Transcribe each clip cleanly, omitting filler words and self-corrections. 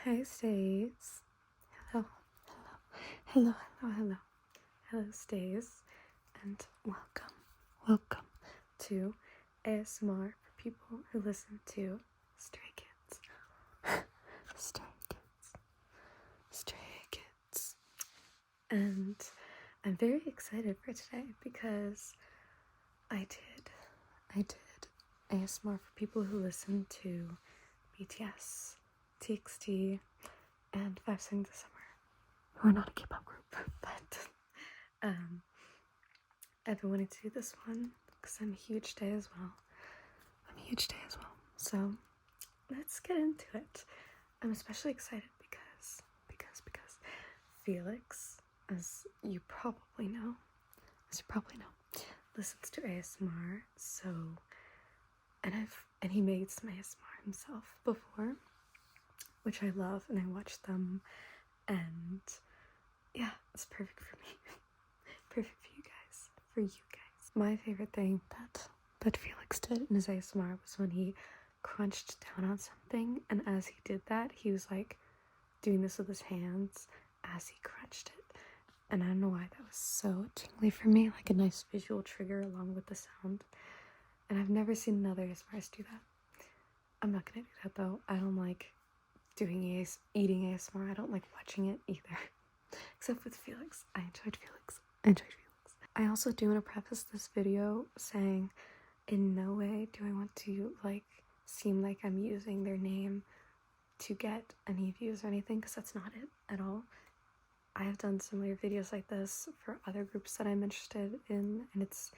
Hi, Stays. Hello, hello, hello, hello, hello. Hello, Stays, and welcome to ASMR for people who listen to Stray Kids. Stray Kids. And I'm very excited for today because I did ASMR for people who listen to BTS, TXT, and 5 Seconds of Summer, who are not a K-pop group, but I've been wanting to do this one because I'm a huge Day as well. So let's get into it. I'm especially excited because Felix, as you probably know, listens to ASMR. So, and he made some ASMR himself before, which I love, and I watch them, and yeah, it's perfect for me. Perfect for you guys. My favorite thing that Felix did in his ASMR was when he crunched down on something, and as he did that, he was like doing this with his hands as he crunched it. And I don't know why that was so tingly for me, like a nice visual trigger along with the sound. And I've never seen another ASMRist do that. I'm not gonna do that though. I don't like eating ASMR. I don't like watching it either. Except with Felix. I enjoyed Felix. I also do want to preface this video saying in no way do I want to like seem like I'm using their name to get any views or anything, because that's not it at all. I have done similar videos like this for other groups that I'm interested in, and it's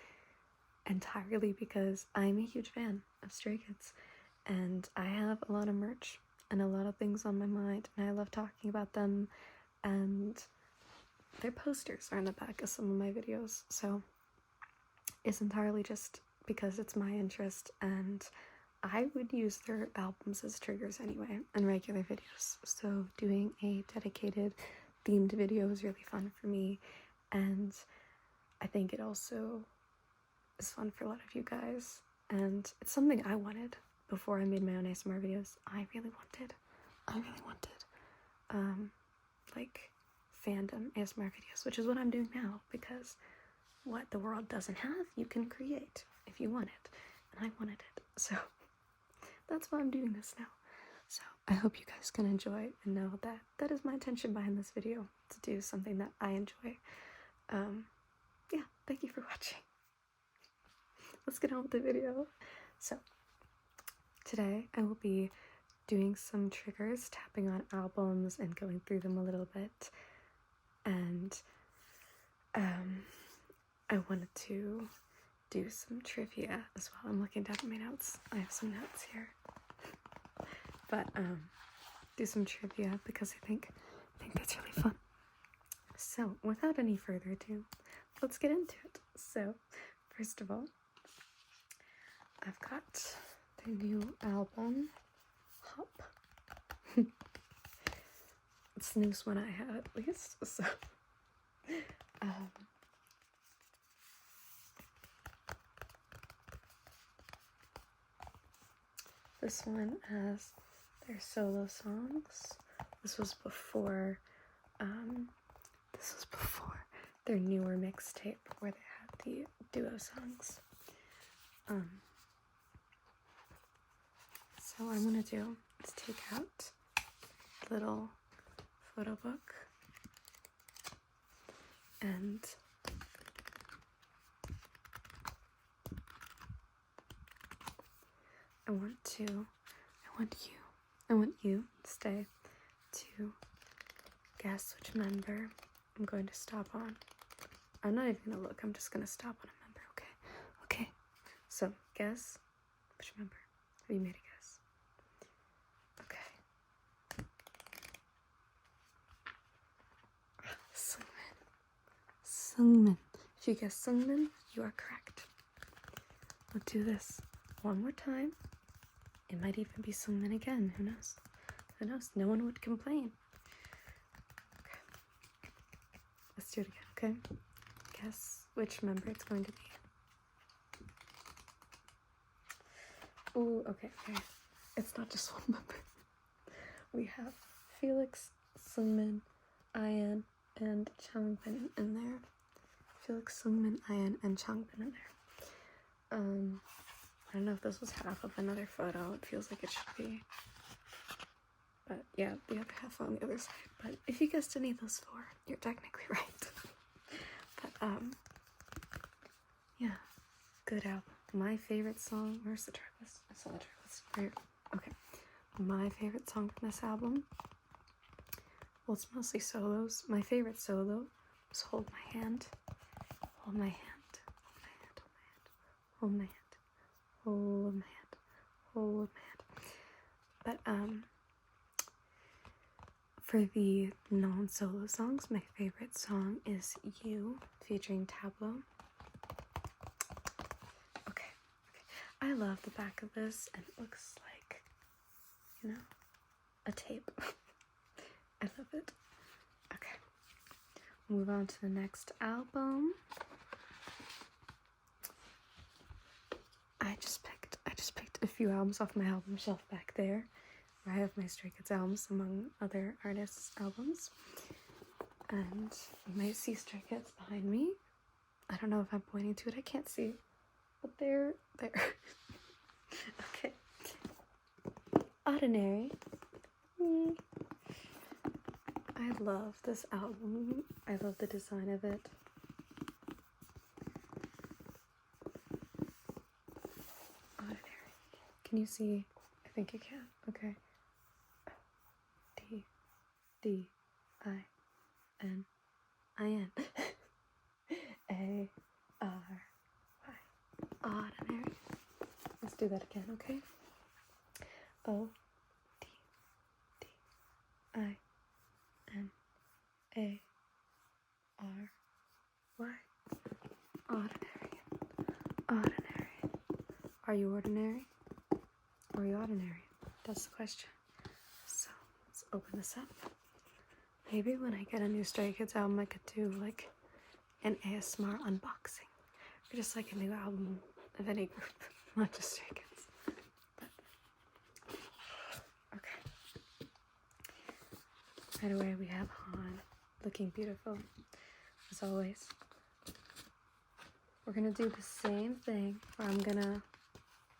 entirely because I'm a huge fan of Stray Kids, and I have a lot of merch and a lot of things on my mind, and I love talking about them, and their posters are in the back of some of my videos, so it's entirely just because it's my interest, and I would use their albums as triggers anyway in regular videos, so doing a dedicated themed video is really fun for me, and I think it also is fun for a lot of you guys, and it's something I wanted before I made my own ASMR videos. I really wanted like fandom ASMR videos, which is what I'm doing now, because what the world doesn't have, you can create if you want it, and I wanted it, so that's why I'm doing this now. So I hope you guys can enjoy and know that that is my intention behind this video, to do something that I enjoy. Yeah, thank you for watching. Let's get on with the video. So today I will be doing some triggers, tapping on albums and going through them a little bit, and I wanted to do some trivia as well. I'm looking down at my notes. I have some notes here, but do some trivia because I think that's really fun. So without any further ado, let's get into it. So first of all, I've got the new album, Hop. It's the newest one I have, at least, so this one has their solo songs. This was before their newer mixtape where they had the duo songs. So what I'm gonna do is take out a little photo book, and I want you, Stay, to guess which member I'm going to stop on. I'm not even gonna look, I'm just gonna stop on a member, okay? So, guess which member. Have you made a guess? Okay. Sungmin. If you guess Sungmin, you are correct. We'll do this one more time. It might even be Sungmin again. Who knows? No one would complain. Okay. Let's do it again, okay? Guess which member it's going to be. Ooh, okay. It's not just one member. We have Felix, Sungmin, Ian, and Changbin in there. Felix, Sungmin, Ian, and Changbin in there. I don't know if this was half of another photo. It feels like it should be. But yeah, the other half on the other side. But if you guessed any of those four, you're technically right. But yeah, good album. My favorite song. Where's the track list? I saw the track list. Right. Okay. My favorite song from this album. Well, it's mostly solos. My favorite solo was "Hold My Hand." Hold my hand. Hold my hand. Hold my hand. Hold my hand. But for the non-solo songs, my favorite song is "You" featuring Tableau. Okay. I love the back of this, and it looks like, you know, a tape. I love it. Okay. Move on to the next album. I just picked a few albums off my album shelf back there, where I have my Stray Kids albums among other artists' albums. And you might see Stray Kids behind me. I don't know if I'm pointing to it, I can't see. But they're there. Okay. ODDINARY. I love this album. I love the design of it. ODDINARY. Can you see? I think you can. Okay. ODDININ. ARY. ODDINARY. Let's do that again, okay? ODDINARY. ODDINARY. ODDINARY. Are you ordinary? Or are you ordinary? That's the question. So let's open this up. Maybe when I get a new Stray Kids album, I could do like an ASMR unboxing, or just like a new album of any group, not just Stray Kids. But, okay. Right away we have Han, looking beautiful, as always. We're gonna do the same thing, where I'm gonna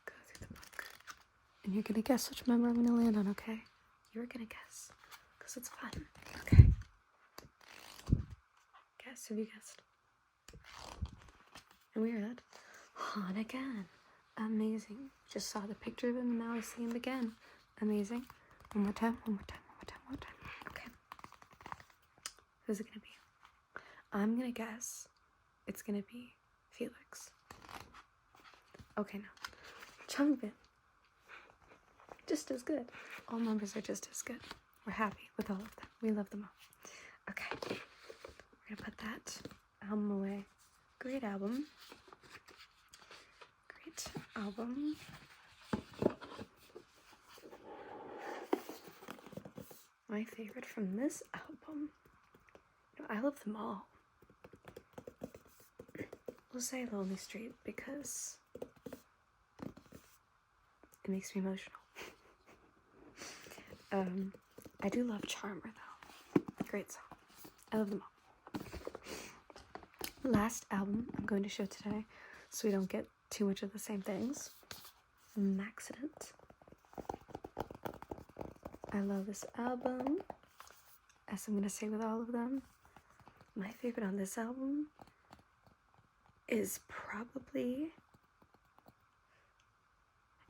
go through the book, and you're gonna guess which member I'm gonna land on, okay? You're gonna guess, because it's fun. Okay. Guess, have you guessed? And we are at Han again. Amazing. Just saw the picture of him, and now I see him again. Amazing. One more time, one more time, one more time, one more time. Okay. Who's it gonna be? I'm gonna guess it's gonna be Felix. Okay, now. Changbin. Just as good. All members are just as good. We're happy with all of them. We love them all. Okay. We're gonna put that album away. Great album. Great album. My favorite from this album. I love them all. We'll say Lonely Street because it makes me emotional. I do love Charmer though. Great song. I love them all. Last album I'm going to show today, so we don't get too much of the same things. MAXIDENT. I love this album, as I'm going to say with all of them. My favorite on this album is probably...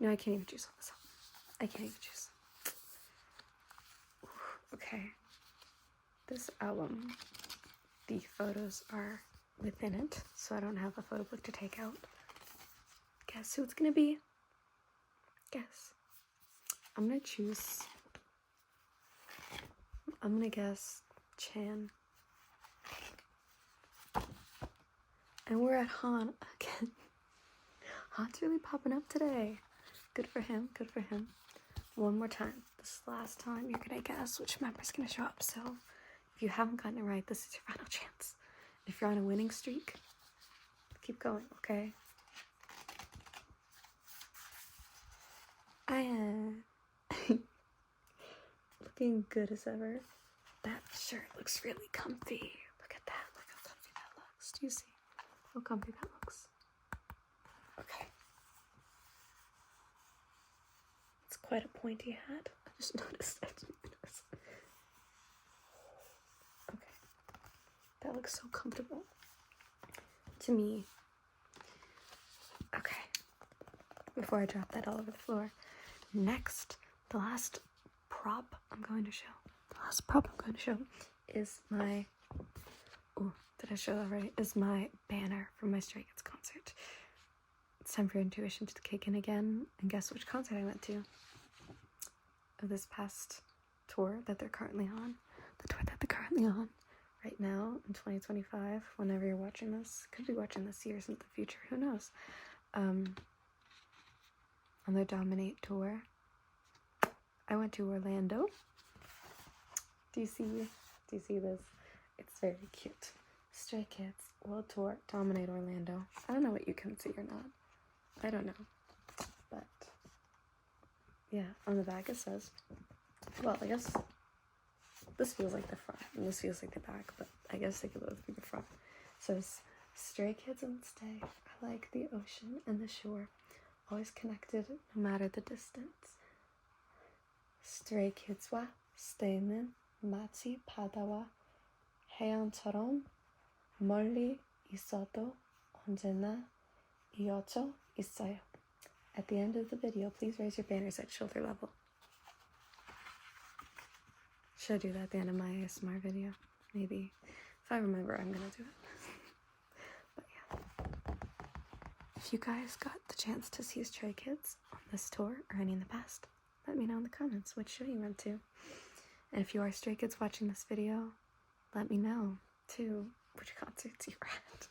No, I can't even choose on this album. I can't even choose. Okay. This album, the photos are within it, so I don't have a photo book to take out. Guess who it's gonna be? Guess. I'm gonna choose... I'm gonna guess Chan. And we're at Han again. Han's really popping up today. Good for him, good for him. One more time. This is the last time you're gonna guess which member's gonna show up. So if you haven't gotten it right, this is your final chance. If you're on a winning streak, keep going, okay? Look being good as ever. That shirt looks really comfy. Look at that. Look how comfy that looks. Do you see how comfy that looks? Okay. It's quite a pointy hat. I just noticed that. Okay. That looks so comfortable to me. Okay. Before I drop that all over the floor. Next, the last prop I'm going to show. The last prop I'm going to show is my... Oh, did I show that right? Is my banner from my Stray Kids concert. It's time for intuition to kick in again. And guess which concert I went to? Of this past tour that they're currently on. The tour that they're currently on right now in 2025. Whenever you're watching this. Could be watching this years into the future. Who knows? On their Dominate tour. I went to Orlando. Do you see this? It's very cute. Stray Kids World Tour Dominate Orlando. I don't know what you can see or not. I don't know. But yeah, on the back it says, well, I guess this feels like the front and this feels like the back, but I guess they could both be the front. It says, Stray Kids and Stay are like the ocean and the shore, always connected no matter the distance. Stray Kids와 Stay는 마치 바다와 해안처럼 멀리 있어도 언제나 이어져 있어요. At the end of the video, please raise your banners at shoulder level. Should I do that at the end of my ASMR video? Maybe. If I remember, I'm gonna do it. But yeah. If you guys got the chance to see Stray Kids on this tour or any in the past, let me know in the comments which show you went to. And if you are Stray Kids watching this video, let me know, too, which concerts you were at.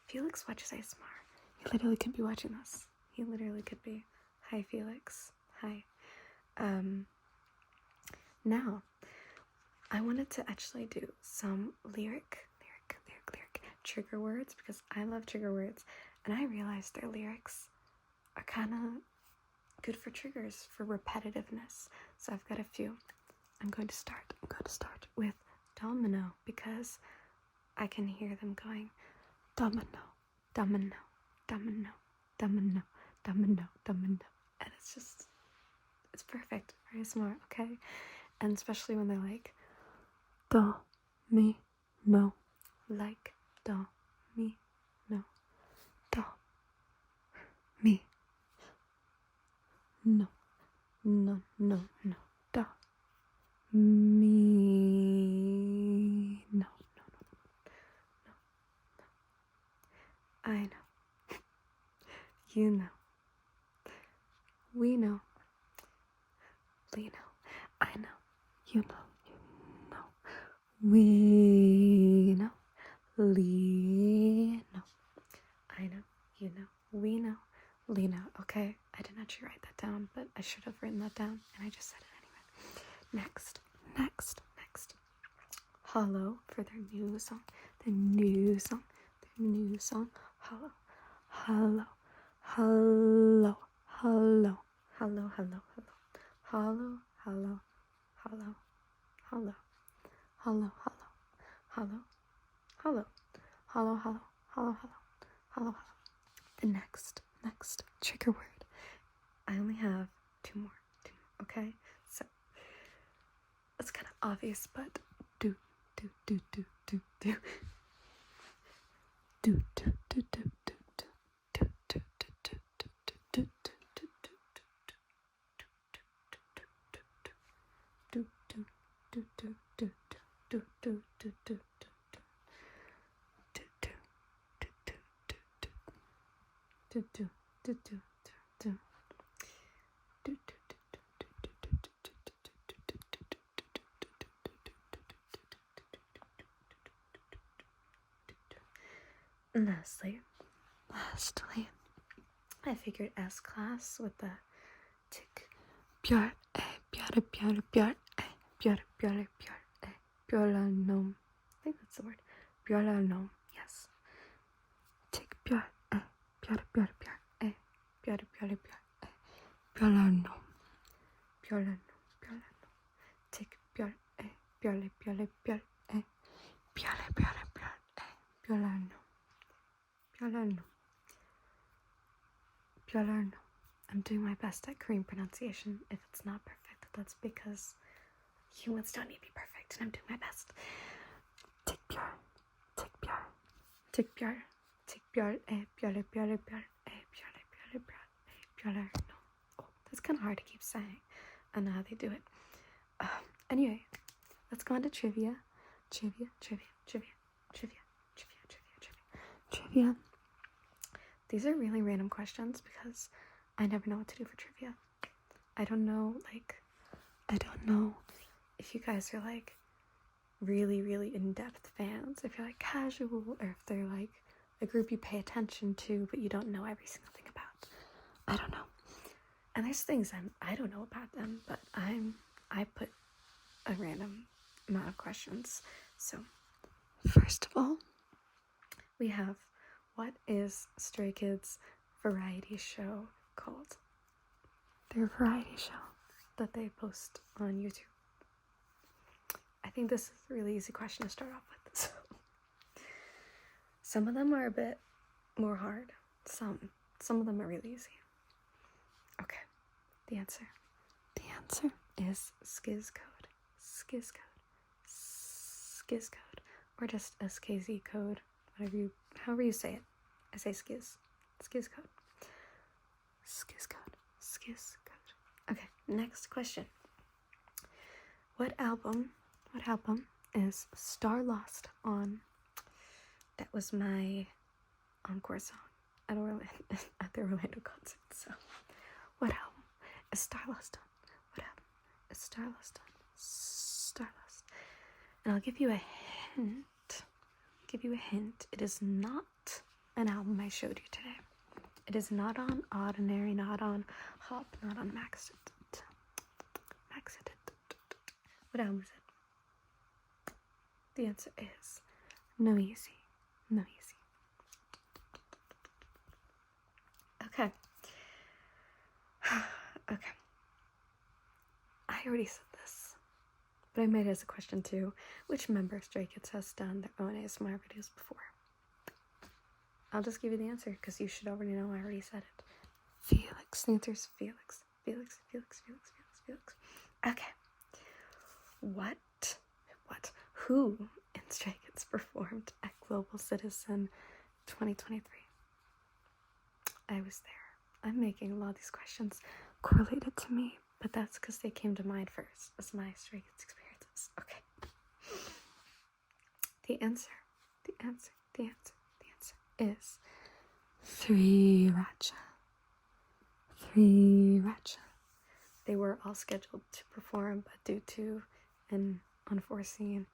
Felix watches ASMR. He literally could be watching this. He literally could be. Hi, Felix. Hi. Now, I wanted to actually do some lyric trigger words because I love trigger words, and I realized their lyrics are kind of good for triggers, for repetitiveness. So I've got a few. I'm going to start with domino because I can hear them going domino, domino, domino, domino, domino, domino. And it's perfect for ASMR, okay? And especially when they're like do, mi, no. Like do, mi, no. Do, mi, no. No, no, no. Do, mi, no, no, no, no, no. I know. You know. We know. We know. I know. You know. You know. We know. Lee know. I know. You know. We know. Lena. Okay. I didn't actually write that down, but I should have written that down, and I just said it anyway. Next. Hollow for their new song. Their new song. Hollow. Hollow. Hollow. Hollow. Hollow. Hollow. Hollow. Hollow. Hollow. Hollow. Hollow. Hollow. Hollow. Hollow. Hollow. Hollow. Hollow. The next trigger word. I only have two more, okay? So it's kind of obvious, but do. Lastly, I figured S class with the tick. I think that's the word. 별알놈. Yes. Tick 별알놈. 별알놈. piole, piole, piole, piole, piole, piole, piolano, piolano, piolano. I'm doing my best at Korean pronunciation. If it's not perfect, that's because humans don't need to be perfect, and I'm doing my best. Tikbyar, tikbyar, tikbyar, tikbyar, piole, piole, piole, piole, piole, piole, piole. No, oh, that's kind of hard to keep saying. I know how they do it. Anyway, let's go on to trivia. Trivia. These are really random questions because I never know what to do for trivia. I don't know if you guys are like really, really in-depth fans, if you're like casual, or if they're like a group you pay attention to but you don't know every single thing about. I don't know. And there's things I don't know about them, but I put a random amount of questions. So first of all, we have, what is Stray Kids' variety show called? Their variety show that they post on YouTube. I think this is a really easy question to start off with. So some of them are a bit more hard. Some of them are really easy. Okay, the answer is Skiz Code. Skiz Code, or just SKZ code, however you say it. I say Skiz Code. Skiz Code. Okay, next question. What album is Star Lost on? That was my encore song at the Orlando concert. So, what album is Star Lost on? What album is Star Lost on? Star Lost. And I'll give you a hint. It is not an album I showed you today. It is not on ODDINARY, not on Hop, not on MAXIDENT. What album is it? The answer is No Easy. Okay. I already said this, but I made it as a question too. Which member of Stray Kids has done their own ASMR videos before? I'll just give you the answer because you should already know. I already said it. Felix. The answer is Felix. Okay. Who in Stray Kids performed at Global Citizen 2023? I was there. I'm making a lot of these questions correlated to me, but that's because they came to mind first as my Stray Kids experiences. Okay. The answer is 3 Racha. They were all scheduled to perform, but due to an unforeseen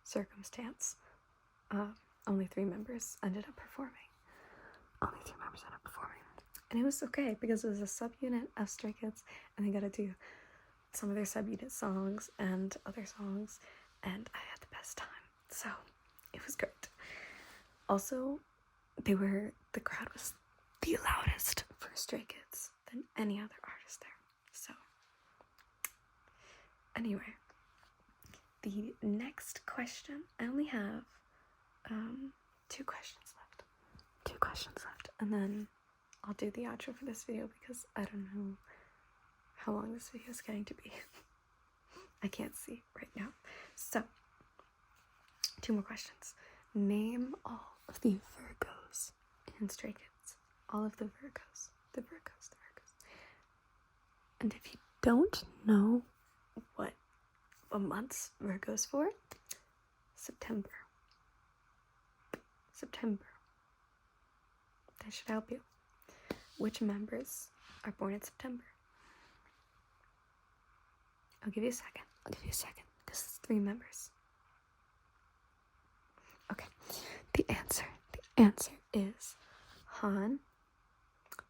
circumstance, only 3 members ended up performing. And it was okay because it was a subunit of Stray Kids, and they got to do some of their subunit songs and other songs, and I had the best time. So it was great. Also, the crowd was the loudest for Stray Kids than any other artist there. So anyway, the next question, I only have 2 questions left, and then I'll do the outro for this video because I don't know how long this video is going to be. I can't see right now. So 2 more questions. Name all of the Virgos in Stray Kids. All of the Virgos. The Virgos. And if you don't know what month's Virgo's for, September. That should help you. Which members are born in September? I'll give you a second because it's 3 members. Okay, the answer is Han,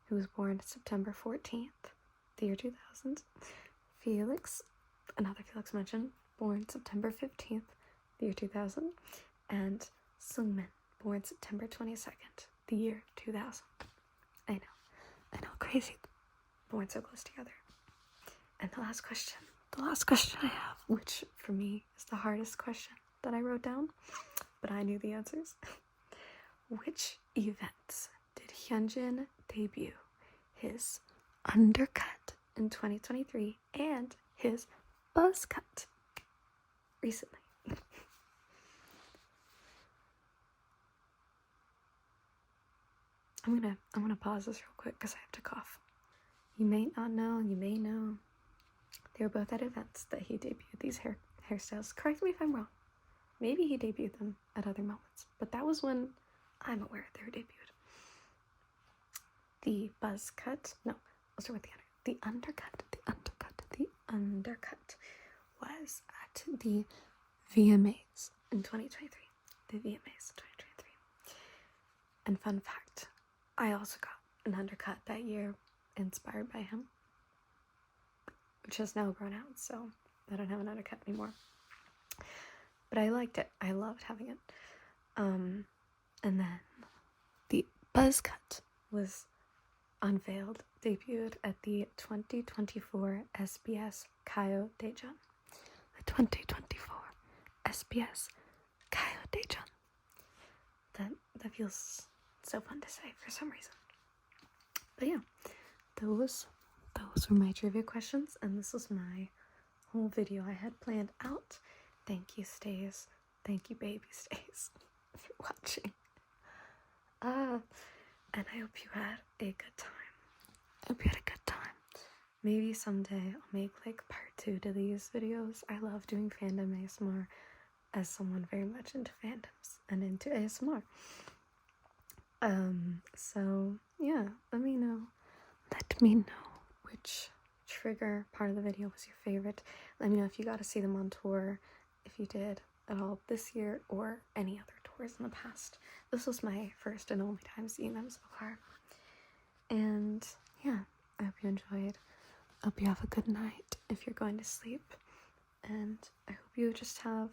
who was born September 14th, the year 2000. Felix, another Felix mentioned, born September 15th, the year 2000. And Sungmin, born September 22nd, the year 2000. I know, crazy, born so close together. And the last question I have, which for me is the hardest question that I wrote down, but I knew the answers. Which events did Hyunjin debut his undercut in 2023 and his buzz cut recently? I'm gonna pause this real quick because I have to cough. You may not know, you may know. They were both at events that he debuted these hairstyles. Correct me if I'm wrong. Maybe he debuted them at other moments, but that was when I'm aware they were debuted. The buzz cut, no, I'll start with the undercut was at the VMAs in 2023. The VMAs in 2023. And fun fact, I also got an undercut that year inspired by him, which has now grown out, so I don't have an undercut anymore. But I liked it. I loved having it. And then the buzz cut was unveiled, debuted at the 2024 SBS Kayo Daejeon. The 2024 SBS Kayo Daejeon. That feels so fun to say for some reason. But yeah, those were my trivia questions, and this was my whole video I had planned out. Thank you, Stays. Thank you, baby Stays, for watching. And I hope you had a good time. Maybe someday I'll make like part 2 to these videos. I love doing fandom ASMR as someone very much into fandoms and into ASMR. So yeah, let me know which trigger part of the video was your favorite. Let me know if you got to see them on tour, if you did at all this year or any other tours in the past. This was my first and only time seeing them so far. And yeah, I hope you enjoyed. I hope you have a good night if you're going to sleep. And I hope you just have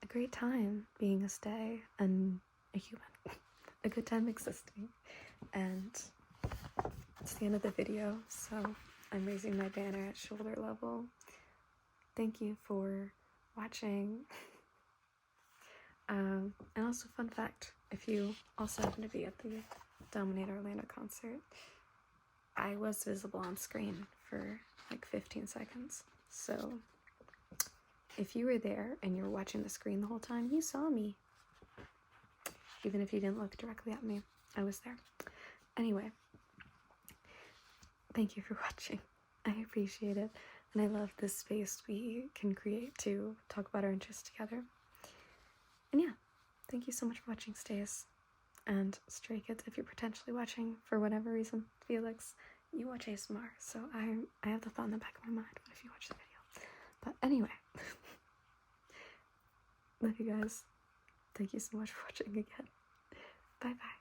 a great time being a stay and a human. A good time existing. And it's the end of the video, so I'm raising my banner at shoulder level. Thank you for watching. And also, fun fact, if you also happen to be at the Dominate Orlando concert, I was visible on screen for like 15 seconds. So if you were there and you were watching the screen the whole time, you saw me. Even if you didn't look directly at me, I was there. Anyway, thank you for watching. I appreciate it. And I love this space we can create to talk about our interests together. And yeah, thank you so much for watching, Stays. And Stray Kids, if you're potentially watching for whatever reason, Felix, you watch ASMR, so I have the thought in the back of my mind, what if you watch the video? But anyway, love you guys. Thank you so much for watching again. Bye-bye.